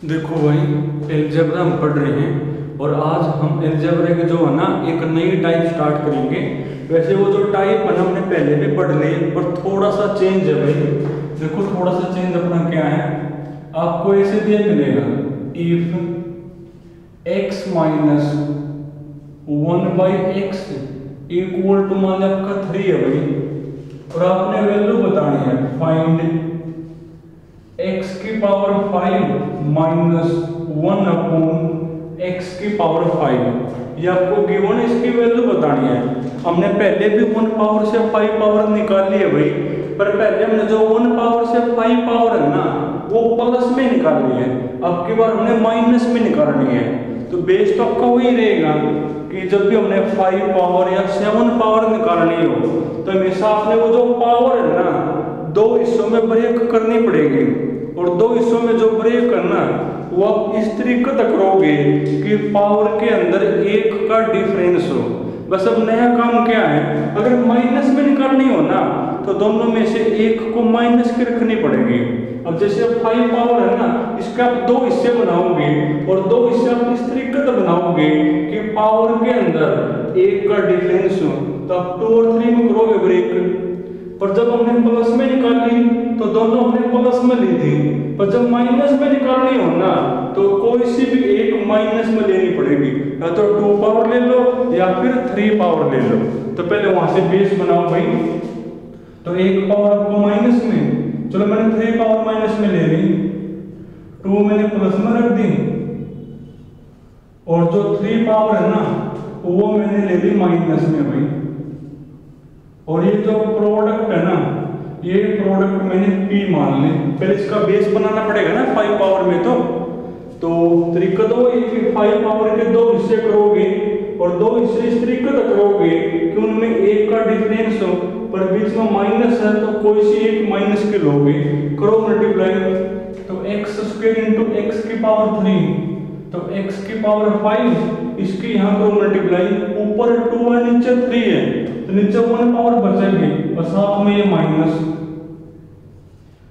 देखो भाई, एलजेब्रा हम पढ़ रहे हैं और आज हम एलजेब्रा के जो है ना एक नई टाइप स्टार्ट करेंगे। वैसे वो जो टाइप है ना हमने पहले भी पढ़ ली, पर थोड़ा सा चेंज है भाई। देखो थोड़ा सा चेंज अपना क्या है, आपको ऐसे दिया मिलेगा if x minus 1/x equal to मान लिया आपका 3 है भाई, और आपने वैल्यू बतानी है फाइंड x की पावर 5 माइनस 1 अपॉन x की पावर 5। ये आपको गिवन है, इसकी वैल्यू बतानी है। हमने पहले भी 1 पावर से 5 पावर निकाली है भाई, पर पहले हमने जो 1 पावर से 5 पावर है ना वो प्लस में निकाली है, अब की बार हमने माइनस में निकालनी है। तो बेस तो आपका वही रहेगा कि जब भी हमने 5 पावर या 7 पावर निकालनी हो तो हमेशा आपने वो जो पावर है ना दो हिस्सों में ब्रेक करनी पड़ेगी, और दो हिस्सों में जो ब्रेक करना वो आप इस तरीके तक करोगे कि पावर के अंदर एक का डिफरेंस हो। बस अब नया काम क्या है, अगर माइनस में निकालनी हो ना तो दोनों में से एक को माइनस की रखनी पड़ेगी। अब जैसे 5 पावर है ना, इसके आप दो हिस्से बनाओगे और दो हिस्से आप इस तरीके से बनाओगे कि पावर के अंदर एक का डिफरेंस हो, तो आप 2 और 3 में करोगे ब्रेक। पर जब हमने प्लस में निकाली तो दोनों हमने प्लस में ली थी, पर जब माइनस में निकालनी हो ना तो कोई सी भी एक माइनस में लेनी पड़ेगी, या तो 2 पावर ले लो या फिर 3 पावर ले लो। तो पहले वहां से बेस बनाओ भाई, तो 1 पावर आपको माइनस में, चलो मैंने 3 पावर माइनस में ले ली, 2 मैंने प्लस में रख दी, और जो 3 पावर है ना वो मैंने ले ली माइनस में भाई। और ये जो प्रोडक्ट है ना, ये प्रोडक्ट मैंने p मान ली। पहले इसका बेस बनाना पड़ेगा ना 5 पावर में, तो तरीका तो ये कि 5 पावर के दो हिस्से करोगे और दो हिस्से इस तरीके से करोगे कि उनमें एक का डिफरेंस हो, पर बीच में माइनस है तो कोई सी एक माइनस के लोगे, करो मल्टीप्लाई। तो x² इंटू x की पावर 3, तो x की पावर 5, इसकी यहाँ करो मल्टीप्लाई, ऊपर 2 है नीचे 3 है, तो नीचे 1 पावर बचेगी और साथ में ये माइनस।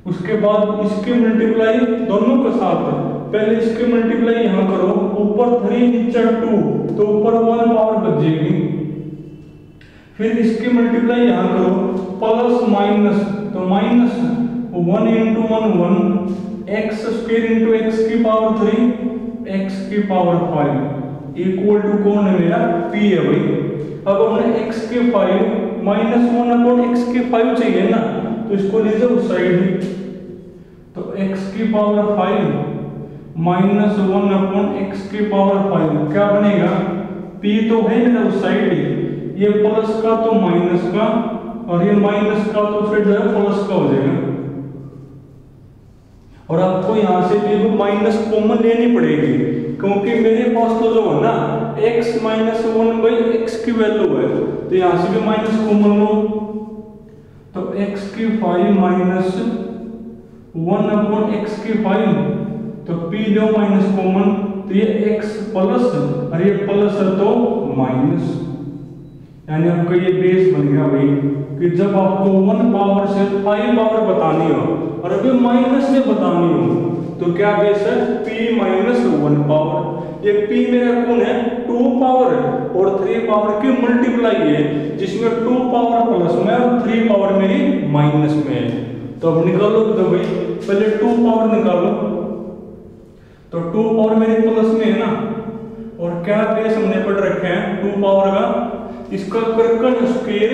उसके बाद इसके मल्टीप्लाई दोनों के साथ, पहले इसके मल्टीप्लाई यहाँ करो, ऊपर 3 नीचे 2, तो ऊपर 1 पावर बचेगी। फिर इसके मल्टीप्लाई यहाँ करो प्लस माइनस, तो minus 1 into 1 1, x² into x की पावर 3 x की पावर 5 इक्वल टू कौन है मेरा p है भाई। अब हमने x के 5 माइनस 1 अपॉन x के 5 चाहिए ना, तो इसको लीजिए उस साइड, तो x की पावर 5 माइनस 1 अपॉन x की पावर 5 क्या बनेगा, p तो है ना उस साइड, ये प्लस का तो माइनस का, और ये माइनस का तो फिर जो है प्लस का हो जाएगा। और आपको यहाँ से भी माइनस कॉमन लेनी पड़ेगी, क्योंकि मेरे पास तो जो है ना x माइनस 1/x की वैल्यू है, तो यहाँ से भी माइनस कॉमन लो, तो x की 5 माइनस 1 अपॉन x की 5, तो p लो माइनस कॉमन, तो ये x प्लस और ये प्लस है तो माइनस, यानी आपका ये बेस बन गया भाई कि जब आपको 1 पावर से 5 पावर बतानी हो और अभी माइनस में बतानी हो तो क्या बेस है, p माइनस 1 पावर। ये p मेरा कौन है, 2 पावर और 3 पावर की मल्टीप्लाई है, जिसमें 2 पावर प्लस में और 3 पावर मेरी माइनस में है। तो अब निकालो तो भाई, पहले 2 पावर निकालो, तो 2 पावर मेरे प्लस में है ना, और क्या बेस हमने पढ़ रखे हैं 2 पावर का, इसका कर्कन स्क्वायर,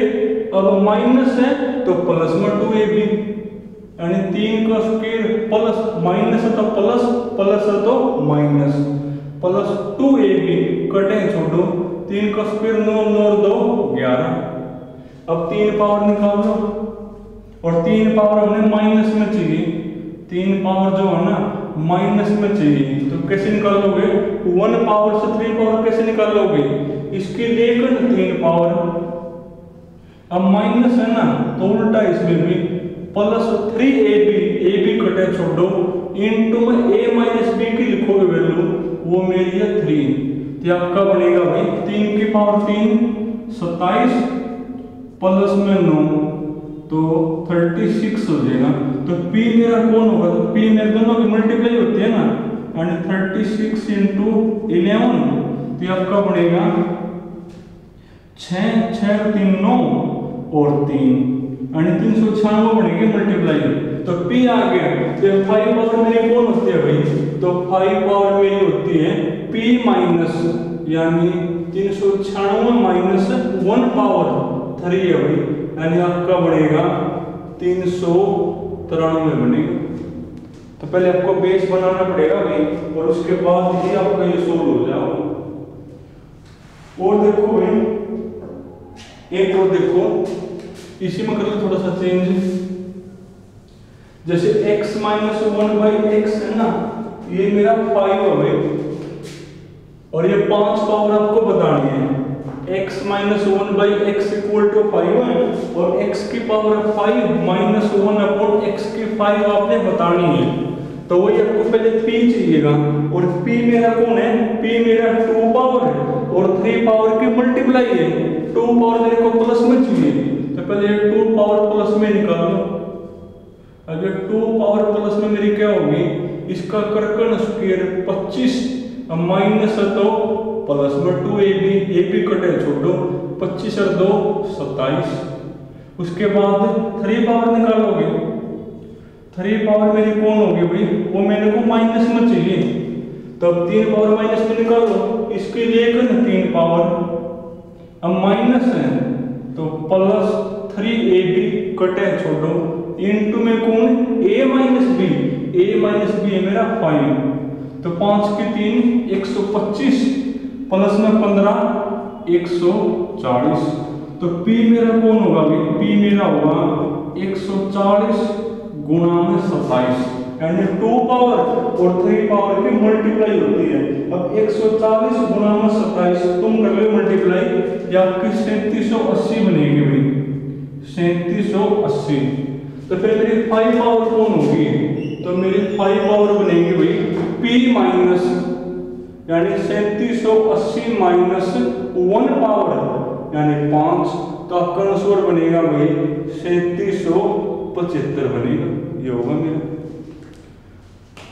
अब माइनस है तो प्लस में 2ab, यानी 3 का स्क्वायर प्लस माइनस है तो प्लस, प्लस है तो माइनस, प्लस 2ab कटे छोड़ो, 3 का स्क्वायर 9 9 2 11। अब 3 पावर निकालो, और 3 पावर हमने माइनस में चाहिए, 3 पावर जो है ना माइनस में चाहिए, तो कैसे निकालोगे, 1 पावर से 3 पावर कैसे निकालोगे, इसके लेकर 3 पावर। अब माइनस है ना तो उल्टा इसमें भी प्लस 3ab, ab कटे छोड़ो, इनटू में a माइनस b की लिखोगे वैल्यू, वो मेरी है 3, तो आपका बनेगा भाई 3 की पावर 3 27 प्लस में 9, तो 36 हो जाएगा। तो p मेरा कौन होगा, तो p मेरे दोनों की मल्टीप्लाई होती है ना, एंड 36 इंटू 11, तो ये आपका बनेगा 6 6 3 9 और 3 यानी 396 बनेगी मल्टीप्लाई। तो P आ गया। तो 5 पावर मेरी कौन होती है भाई? तो 5 पावर मेरी होती है P माइनस यानी 396 माइनस 1 पावर 3 है भाई, यानी आपका बनेगा 393 बनेगा। तो पहले आपको बेस बनाना पड़ेगा भाई, और उसके बाद ही आपका ये सोल्व हो जाएगा। और देखो भाई, एक और देखो, इसी में कर लो थोड़ा सा चेंज। जैसे x माइनस 1/x है ना, ये मेरा 5 है भाई, और ये 5 पावर आपको बतानी है। x minus 1/x equal to 5 है, और x की पावर 5 माइनस 1 अपॉन x की 5 आपने बतानी है। तो वही आपको पहले p चाहिएगा, और p मेरा कौन है? p मेरा 2 पावर है और 3 पावर की मल्टीप्लाई है। 2 पावर मेरे को प्लस में चाहिए, तो पहले 2 पावर प्लस में निकाल लो। अगर 2 पावर प्लस में मेरी क्या होगी? इसका कर्कन स्क्वायर 25 माइनस तो प्लस में 2 ए बी कटे छोड़ो, 25 और 2 27। उसके बाद 3 पावर निकालोगे, 3 पावर मेरी कौन होगी भाई? वो मेरे को माइनस में चाहिए, तब 3 पावर माइनस में निकालो। इसके लिए 3 पावर, अब माइनस है तो प्लस 3ab कटे छोड़ो, इनटू में कौन? a माइनस बी है मेरा 5, तो 5 की 3 125 प्लस में 15 140। तो p मेरा कौन होगा भाई? p मेरा होगा 140 गुणा में 27, यानी 2 पावर और 3 पावर की मल्टीप्लाई होती है। अब 140 गुणा में 27 तुम कर लो मल्टीप्लाई, या आपकी 3780 बनेगी भाई, 3780। तो फिर मेरी 5 पावर कौन होगी? तो मेरी 5 पावर बनेगी भाई p माइनस यानी 3780 माइनस 1 पावर यानी 5, तो आपका आंसर बनेगा भाई 3775 बनेगा। ये होगा मेरा।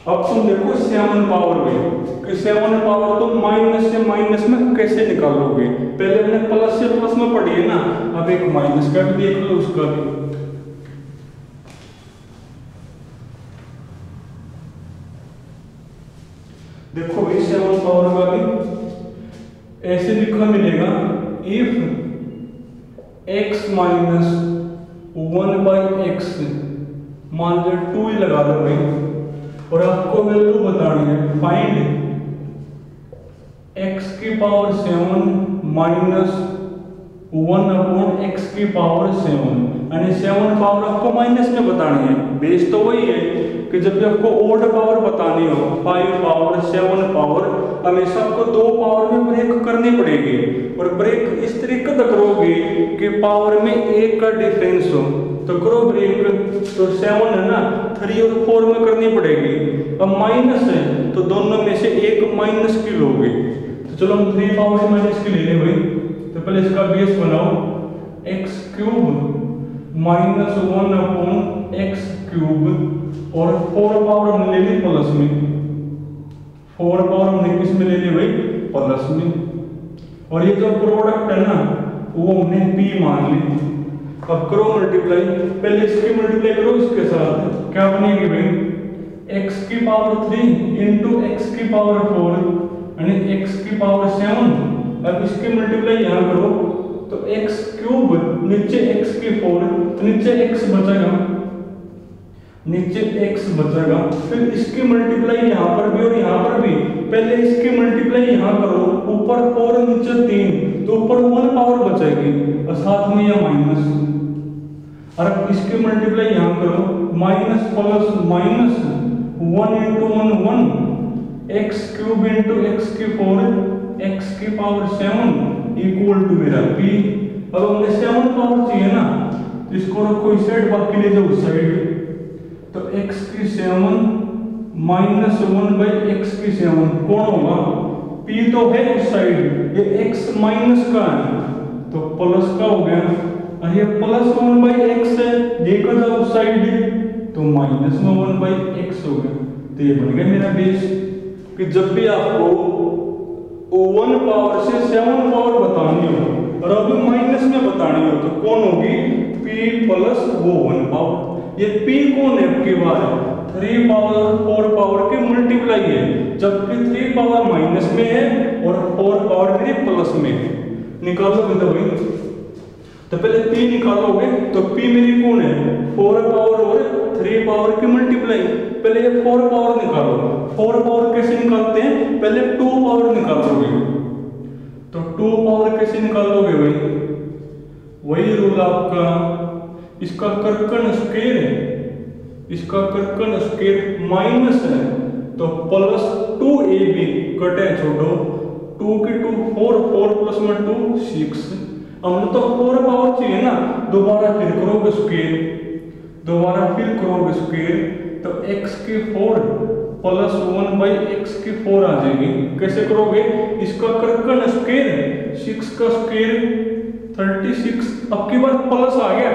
अब तुम देखो 7 पावर में कि 7 पावर तुम माइनस से माइनस में कैसे निकालोगे? पहले हमने प्लस से प्लस में पढ़ी है ना, अब एक माइनस का भी देख लो, उसका भी। देखो भाई 7 पावर का भी ऐसे लिखा मिलेगा, इफ x माइनस 1/x, मान लो 2 ही लगा लो भाई, और आपको वैल्यू बतानी है, फाइंड x की पावर 7 माइनस 1 अपॉन x की पावर 7, यानी 7 पावर आपको माइनस में बतानी है। बेस तो वही है कि जब भी आपको ओड पावर बतानी हो, 5 पावर 7 पावर, हमेशा आपको 2 पावर में ब्रेक करनी पड़ेगी, और ब्रेक इस तरीके से करोगे कि पावर में 1 का डिफरेंस हो, तो करो ब्रेक। तो 7 है ना, 3 और 4 में करनी पड़ेगी। अब माइनस है तो दोनों में से एक माइनस की लोगे, तो चलो हम 3 पावर माइनस की ले लें भाई। तो पहले इसका बेस बनाओ, x cube minus 1 upon x cube, और 4 पावर हमने ले ली प्लस में, 4 पावर हमने किस में ले ली भाई? प्लस में। और ये जो प्रोडक्ट है ना, वो हमने p मान ली। अब करो मल्टीप्लाई, पहले इसकी मल्टीप्लाई करो इसके साथ, क्या बनेगी भाई? x की पावर 3 इंटू एक्स की पावर 4 यानी x की पावर 7। अब इसकी मल्टीप्लाई यहाँ करो तो x क्यूब नीचे x की 4, तो नीचे x बचेगा, नीचे x बचेगा। फिर इसकी मल्टीप्लाई यहाँ पर भी और यहाँ पर भी, पहले इसकी मल्टीप्लाई यहाँ करो, ऊपर 4 नीचे 3, तो ऊपर 1 पावर बचेगी और साथ में यह माइनस। और इसकी मल्टीप्लाई यहाँ करो, minus plus minus 1 into 1 1, x cube into x की 4 एक्स की पावर 7 इक्वल टू मेरा p। अब हमने 7 पावर चाहिए ना, तो इसको रखो इस साइड, बाकी ले जाओ उस साइड। तो x की 7 माइनस 1/x की 7 कौन होगा? p तो है उस साइड, ये x माइनस का है तो प्लस का हो गया, और ये प्लस 1/x है, लेकर जाओ उस साइड तो माइनस में 1/x हो गया। तो ये बन गया मेरा बेस। कि जब भी आपको 1 पावर से 7 पावर बतानी हो और अभी माइनस में बतानी हो तो कौन होगी, p प्लस वो 1 पावर। ये p कौन है आपकी बार 3 पावर 4 पावर के मल्टीप्लाई है, जबकि 3 पावर माइनस में है और 4 पावर मेरी प्लस में है। निकालो मतलब भाई, तो पहले p निकालोगे तो p मेरी कौन है 4 पावर और 3 पावर की मल्टीप्लाई। पहले ये 4 पावर निकालो। 4 पावर कैसे निकालते हैं, पहले 2 पावर निकालोगे। तो 2 पावर कैसे निकालोगे भाई, वही रूल आपका, इसका कर्कन स्क्वायर है, इसका कर्कन स्क्वायर माइनस है तो प्लस 2ab कटे छोड़ो 2 की 2 4, 4 प्लस में 2 6। हमने तो 4 पावर चाहिए ना, दोबारा फिर करोगे स्क्वायर, दोबारा फिर करोगे स्क्वायर तो x की 4 प्लस 1 बाई x की 4 आ जाएगी। कैसे करोगे, इसका कर्कन स्क्वायर 6 का स्क्वायर 36, अब की बार प्लस आ गया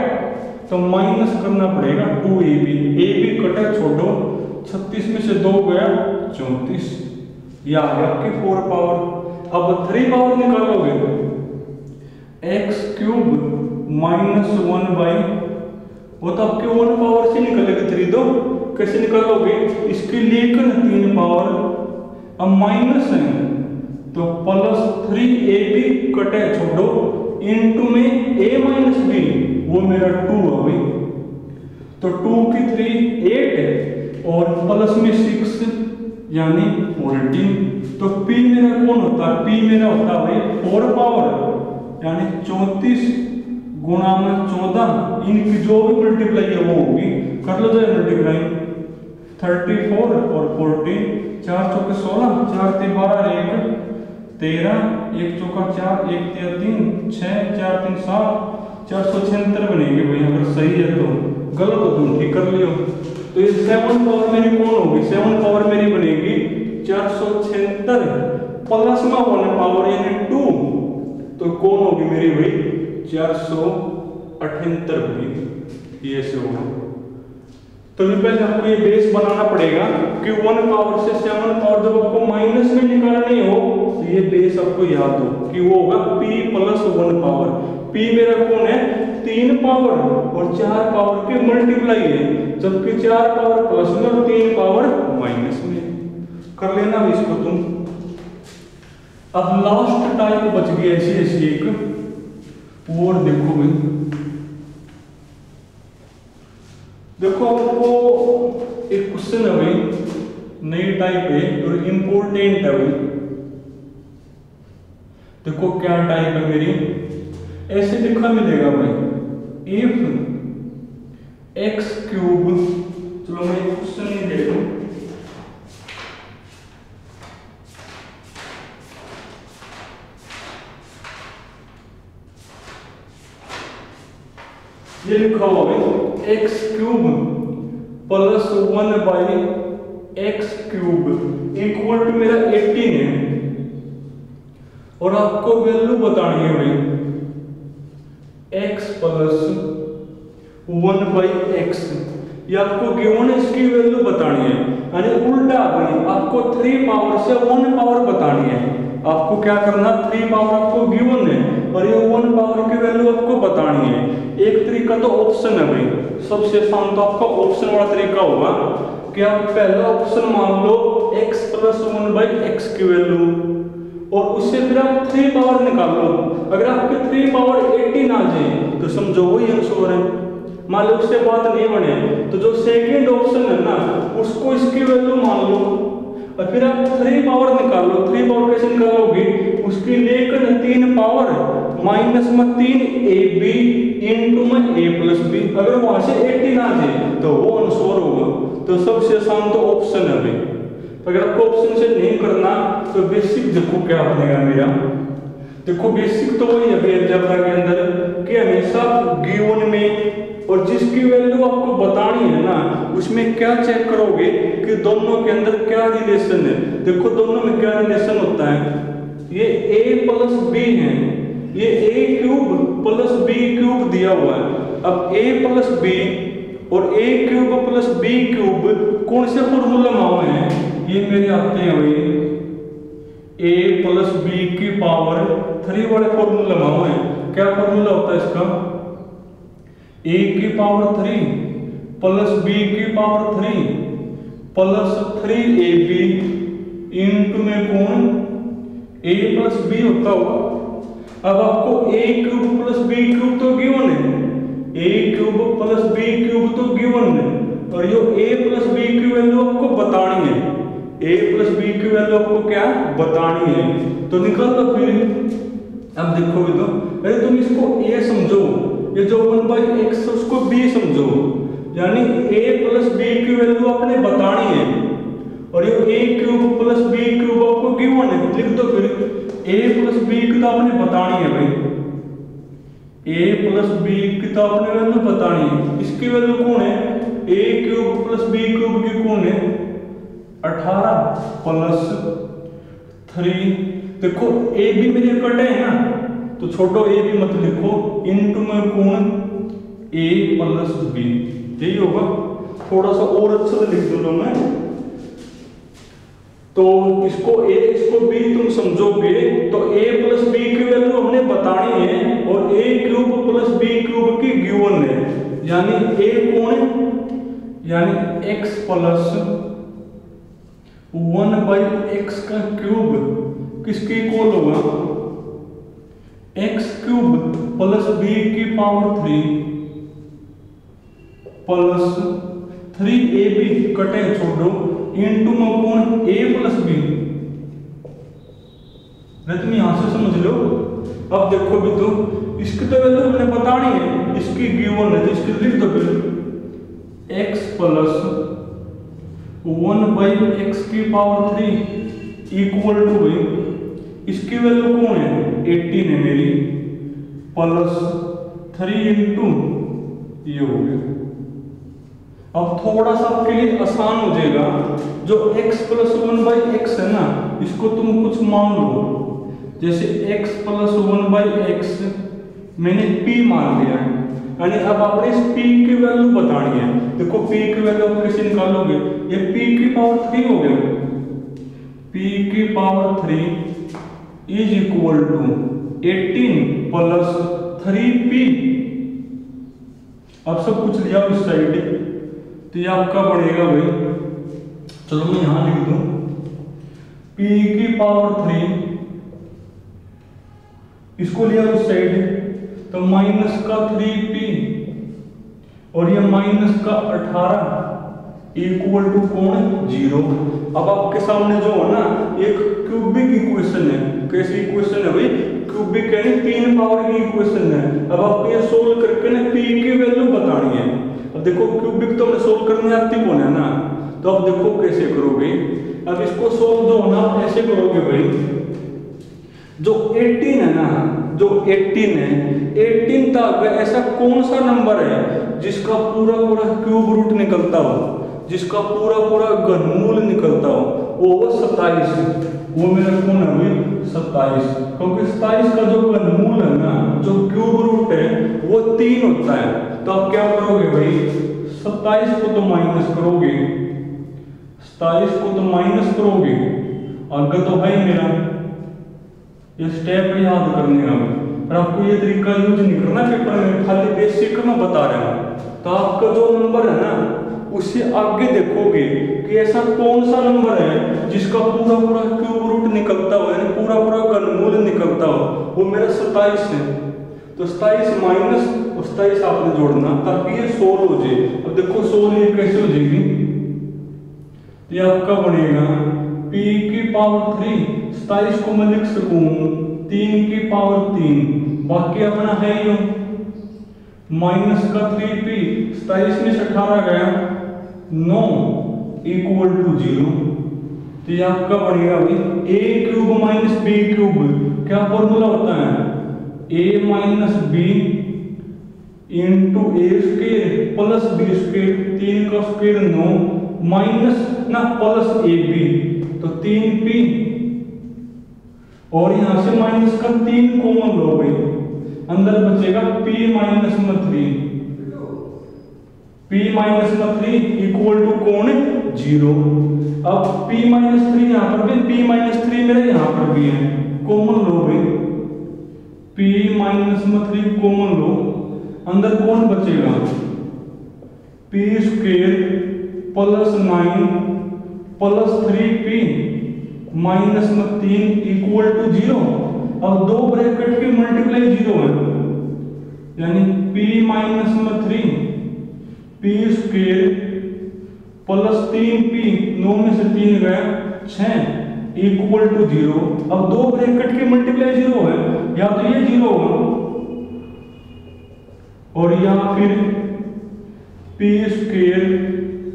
तो माइनस करना पड़ेगा 2ab, ab कटा छोड़ो 36 में से 2 गया 34, ये आ गया आपकी 4 पावर। अब 3 पावर निकालोगे, x क्यूब माइनस 1 बाई, वो तो आपके 1 पावर से निकलेगा 3 दो, कैसे निकालोगे, इसके लेकर 3 पावर, अब माइनस है तो प्लस 3ab कटे छोड़ो इनटू में a माइनस b, वो मेरा 2 है भाई, तो 2 की 3 8 और प्लस में 6 यानी 14। तो p मेरा कौन होता है, p मेरा होता है भाई 4 पावर यानी 34 गुणा में 14, इनकी जो भी मल्टीप्लाई है वो होगी, कर लो जाए मल्टीप्लाई 34 और 14, 4 चौके 16, 4 3 12 1 13, 1 चौका 4 1 3 6 4 3 7, 476 बनेगी भाई। अगर सही है तो, गलत हो तुम ठीक कर लियो। तो ये 7 पावर मेरी कौन होगी, 7 पावर मेरी बनेगी 476 प्लस में 1 पावर यानी 2, तो कौन होगी मेरी भाई 478 होगी। ये से होगा। तो पहले आपको ये बेस बनाना पड़ेगा कि 1 पावर से 7 पावर जब आपको माइनस में निकालनी हो तो ये बेस आपको याद हो कि वो होगा p प्लस 1 पावर। p मेरा कौन है 3 पावर और 4 पावर के मल्टीप्लाई है, जबकि 4 पावर प्लस में और 3 पावर माइनस में। कर लेना इसको तुम। अब लास्ट टाइप बच गया ऐसी एक और, देखो भाई, देखो आपको एक क्वेश्चन है भाई, नई टाइप है और इंपॉर्टेंट है भाई। देखो क्या टाइप है मेरी, ऐसे लिखा मिलेगा भाई, इफ x क्यूब, चलो मैं क्वेश्चन ही दे दूं, ये लिखा हुआ है x cube plus 1 by x cube equal to मेरा 18 है, और आपको वैल्यू बतानी है भाई x प्लस 1 बाई x, ये आपको गिवन है, इसकी वैल्यू बतानी है। यानी उल्टा भाई, आपको 3 पावर से 1 पावर बतानी है। आपको क्या करना, 3 पावर आपको गिवन है और ये 1 पावर की वैल्यू आपको बतानी है। एक तरीका तो ऑप्शन है भाई, सबसे आसान तो आपका ऑप्शन वाला तरीका होगा कि आप पहला ऑप्शन मान लो x प्लस 1 बाई x की वैल्यू, और उससे फिर आप 3 पावर निकाल लो। अगर आपके 3 पावर 18 आ जाए तो समझो वही आंसर है। मान लो उससे बात नहीं बने तो जो सेकंड ऑप्शन है ना उसको इसकी वैल्यू मान लो, और फिर आप 3 पावर निकाल लो। 3 पावर कैसे निकालोगे, उसकी लेकर 3 पावर माइनस में 3ab इंटू में a प्लस b, अगर वहां से 18 आ जाए तो वो आंसर होगा। तो सबसे आसान तो ऑप्शन है भाई। तो अगर आपको ऑप्शन से नहीं करना तो बेसिक देखो क्या बनेगा मेरा। देखो बेसिक तो वही है अलजेब्रा के अंदर कि हमेशा गिवन में और जिसकी वैल्यू आपको बतानी है ना उसमें क्या चेक करोगे कि दोनों के अंदर क्या रिलेशन है। देखो दोनों में क्या रिलेशन होता है, ये a प्लस b है, ये a cube plus b cube दिया हुआ है। अब a प्लस b और a cube plus b cube कौन से फॉर्मूला में है, ये मेरे आते हैं भाई a प्लस बी की पावर 3 वाले फॉर्मूला में है। क्या फॉर्मूला होता है इसका? a की पावर 3 प्लस b की पावर 3 प्लस 3ab इंटू में कौन a प्लस b होता होगा। अब आपको a cube plus b cube तो गिवन है, a cube plus b cube तो गिवन है, और ये a प्लस b की वैल्यू आपको बतानी है। a प्लस b की वैल्यू आपको क्या बतानी है, तो निकाल दो फिर। अब देखो भी तो, अरे तुम इसको a समझो, ये जो 1/x उसको b समझो, यानी a प्लस b की वैल्यू आपने बतानी है, और ये a cube plus b cube आपको गिवन है। लिख दो फिर, a प्लस b की तो आपने बतानी है भाई, a प्लस b की तो आपने वैल्यू बतानी है। इसकी वैल्यू कौन है? a cube plus b cube की कौन है? 18 प्लस 3। देखो a b मेरे कटे है ना, तो छोटो a b मत लिखो, इनटू में कौन a प्लस b, यही होगा। थोड़ा सा और अच्छे से लिख दूंगा मैं, तो इसको a इसको b तुम समझोगे तो a प्लस b की वैल्यू हमने बतानी है, और a cube plus b cube की गिवन है, यानी a कौन है? यानी x प्लस 1/x का क्यूब किसके इक्वल होगा? x क्यूब प्लस b की पावर 3 प्लस 3ab कटे छोड़ो इनटू में कौन a प्लस b। तुम यहां से समझ लो। अब देखो भी तो, इसकी तो वैल्यू हमने बतानी है, इसकी गिवन है, तो इसकी लिख दो फिर x प्लस 1/x की पावर 3 इक्वल टू भाई इसकी वैल्यू कौन है? 18 है मेरी, प्लस 3 इंटू ये हो गया। अब थोड़ा सा आपके लिए आसान हो जाएगा, जो x प्लस 1/x है ना, इसको तुम कुछ मान लो, जैसे x प्लस 1/x मैंने p मान लिया है, यानी अब आपने इस p की वैल्यू बतानी है। देखो p की वैल्यू आप कैसे निकालोगे? ये p की पावर 3 हो गया, p की power 3 is equal to 18 plus 3p। अब सब कुछ लिया उस साइड, तो ये आपका बढ़ेगा भाई, चलो मैं यहां लिख दूं p की पावर 3, इसको लिया उस साइड तो माइनस का 3p और ये माइनस का 18 इक्वल टू कौन 0। अब आपके सामने जो है ना एक क्यूबिक इक्वेशन है। कैसी इक्वेशन है भाई? क्यूबिक यानी 3 पावर की इक्वेशन है। अब आपको ये सोल्व करके ना p की वैल्यू बतानी है। अब देखो क्यूबिक तो हमें सोल्व करने आती कौन है ना, तो अब देखो कैसे करोगे। अब इसको सोल्व जो होना ऐसे करोगे भाई, जो 18 है ना, जो 18 है, 18 तक ऐसा कौन सा नंबर है जिसका पूरा पूरा क्यूब रूट निकलता हो, जिसका पूरा पूरा घनमूल निकलता हो? वो 27। वो मेरा कौन है भाई? 27, क्योंकि 27 का जो घनमूल है ना, जो क्यूब रूट है वो 3 होता है। तो आप क्या करोगे भाई? 27 को तो माइनस करोगे, 27 को तो माइनस करोगे। आगे तो भाई मेरा ये स्टेप याद करने का, पर आपको ये तरीका यूज नहीं करना पेपर में, खाली बेसिक में बता रहा हूं। तो आपका जो नंबर है ना, उससे आगे देखोगे कि ऐसा कौन सा नंबर है जिसका पूरा पूरा क्यूब रूट निकलता हो, यानी पूरा पूरा घनमूल निकलता हो। वो मेरा 27 है, तो 27 माइनस 27 आपने जोड़ना ताकि ये 16 हो जाए। अब देखो 16 कैसे हो जाएगी? ये आपका बनेगा p की पावर 3, 27 को मैं लिख सकूं 3 की पावर 3, बाकी अपना है यो माइनस का 3p, 27 में से 18 गया 9 इक्वल टू 0। तो ये आपका बनेगा भाई a cube minus b cube. क्या फॉर्मूला होता है? a minus b into A square plus B square, 3 का स्क्वायर 9 माइनस ना प्लस ab, तो 3p और यहां से माइनस का 3 कॉमन लो भाई, अंदर बचेगा p माइनस में 3, p माइनस में 3 इक्वल टू कौन है 0। अब p माइनस थ्री यहाँ पर भी, p माइनस थ्री मेरा यहाँ पर भी है, कॉमन लो भाई, p माइनस में थ्री कॉमन लो, अंदर कौन बचेगा, p square plus 9 plus 3p minus में 3 इक्वल टू 0। अब दो ब्रैकेट की मल्टीप्लाई 0 है, यानी p माइनस में 3 p स्क्वेयर प्लस 3p, 9 में से 3 गया 6 इक्वल टू 0। अब दो ब्रैकेट की मल्टीप्लाई 0 है, या तो ये 0 होगा और या फिर p स्क्वेयर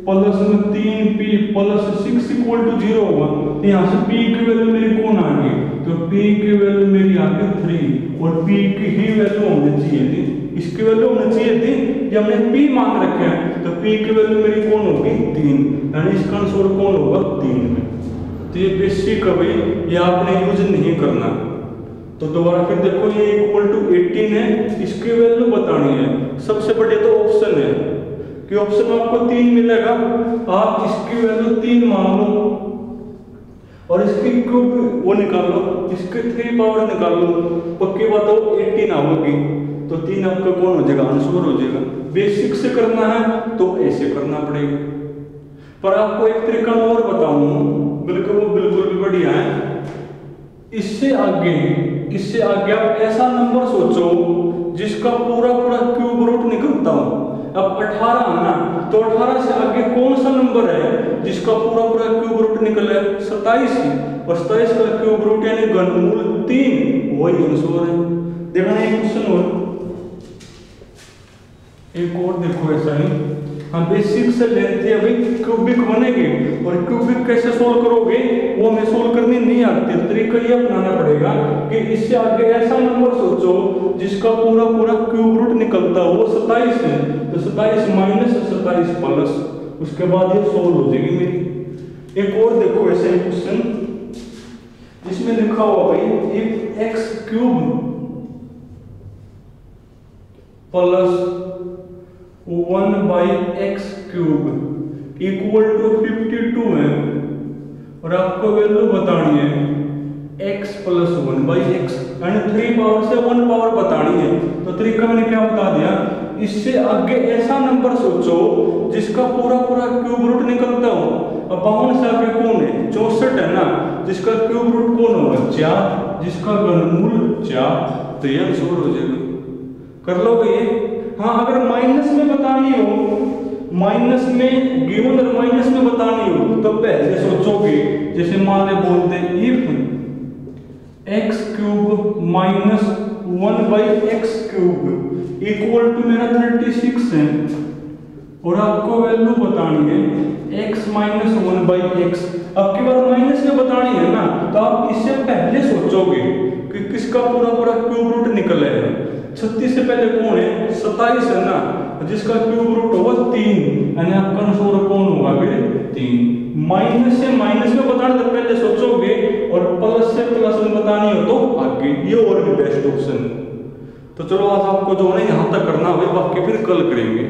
प्लस में 3p प्लस 6 इक्वल टू 0 होगा। तो यहाँ से p की वैल्यू मेरी कौन आ गई, तो p की वैल्यू मेरी आ गई 3, और p की ही वैल्यू होनी चाहिए थी, इसकी वैल्यू होनी चाहिए थी, ये हमने p मान रखे हैं, तो p की वैल्यू मेरी कौन होगी 3, यानी इसका आंसर कौन होगा 3 में। तो ये बेसिक है भाई, ये आपने यूज नहीं करना। तो दोबारा फिर देखो, ये इक्वल टू 18 है, इसकी वैल्यू बतानी है। सबसे बड़े तो ऑप्शन है कि ऑप्शन में आपको 3 मिलेगा, आप इसकी वैल्यू 3 मान लो और इसकी क्यूब वो निकाल लो, इसके 3 पावर निकाल लो, पक्की बात हो 18 आओगी, तो 3 आपका कौन हो जाएगा, आंसर हो जाएगा। बेसिक से करना है तो ऐसे करना पड़ेगा, पर आपको एक तरीका और बताऊं, बिल्कुल वो बिल्कुल भी बढ़िया है। इससे आगे आप ऐसा नंबर सोचो जिसका पूरा पूरा क्यूब रूट निकलता हो। अब 18 है ना, तो 18 से आगे कौन सा नंबर है जिसका पूरा पूरा क्यूब रूट निकले, 27 ही, और 27 का क्यूब रूट यानी घनमूल 3, वही आंसर है। देखना एक क्वेश्चन और, एक और देखो ऐसा ही, हम बेसिक से लेते हैं भाई, क्यूबिक बनेगी, और क्यूबिक कैसे सोल्व करोगे वो हमें सोल्व करनी नहीं आती, तो तरीका ये अपनाना पड़ेगा कि इससे आगे ऐसा नंबर सोचो जिसका पूरा पूरा क्यूब रूट निकलता हो, वो 27 है, तो 27 माइनस 27 प्लस, उसके बाद ये सोल्व हो जाएगी मेरी। एक और देखो ऐसा ही क्वेश्चन, इसमें लिखा हुआ भाई if X cube plus 1/x cube equal to 52 है, और आपको वैल्यू बतानी है x प्लस 1/x, यानी 3 पावर से 1 पावर बतानी है। तो तरीका मैंने क्या बता दिया, इससे आगे ऐसा नंबर सोचो जिसका पूरा पूरा क्यूब रूट निकलता हो। अब 52 से आगे कौन है, 64 है ना, जिसका क्यूब रूट कौन होगा 4, जिसका घनमूल 4, तो ये आंसर हो जाएगा। कर लोगे ये? हाँ, अगर माइनस में बतानी हो, माइनस में गिवन और माइनस में बतानी हो तो पहले सोचोगे, जैसे मान ले बोलते if X cube minus 1/x cube equal to मेरा 36 है, और आपको वैल्यू बतानी है x माइनस 1/x। अब की बार माइनस में बतानी है ना, तो आप इससे पहले सोचोगे कि किसका पूरा पूरा क्यूब रूट निकले है। 36 से पहले कौन है, 27 है ना, जिसका क्यूब रूट होगा 3, यानी आपका आंसर कौन होगा फिर 3। माइनस से माइनस में बताना तो पहले सोचोगे, और प्लस से प्लस में बतानी हो तो आगे, ये और भी बेस्ट ऑप्शन है। तो चलो आज आपको जो है यहाँ तक करना है, बाकी फिर कल करेंगे।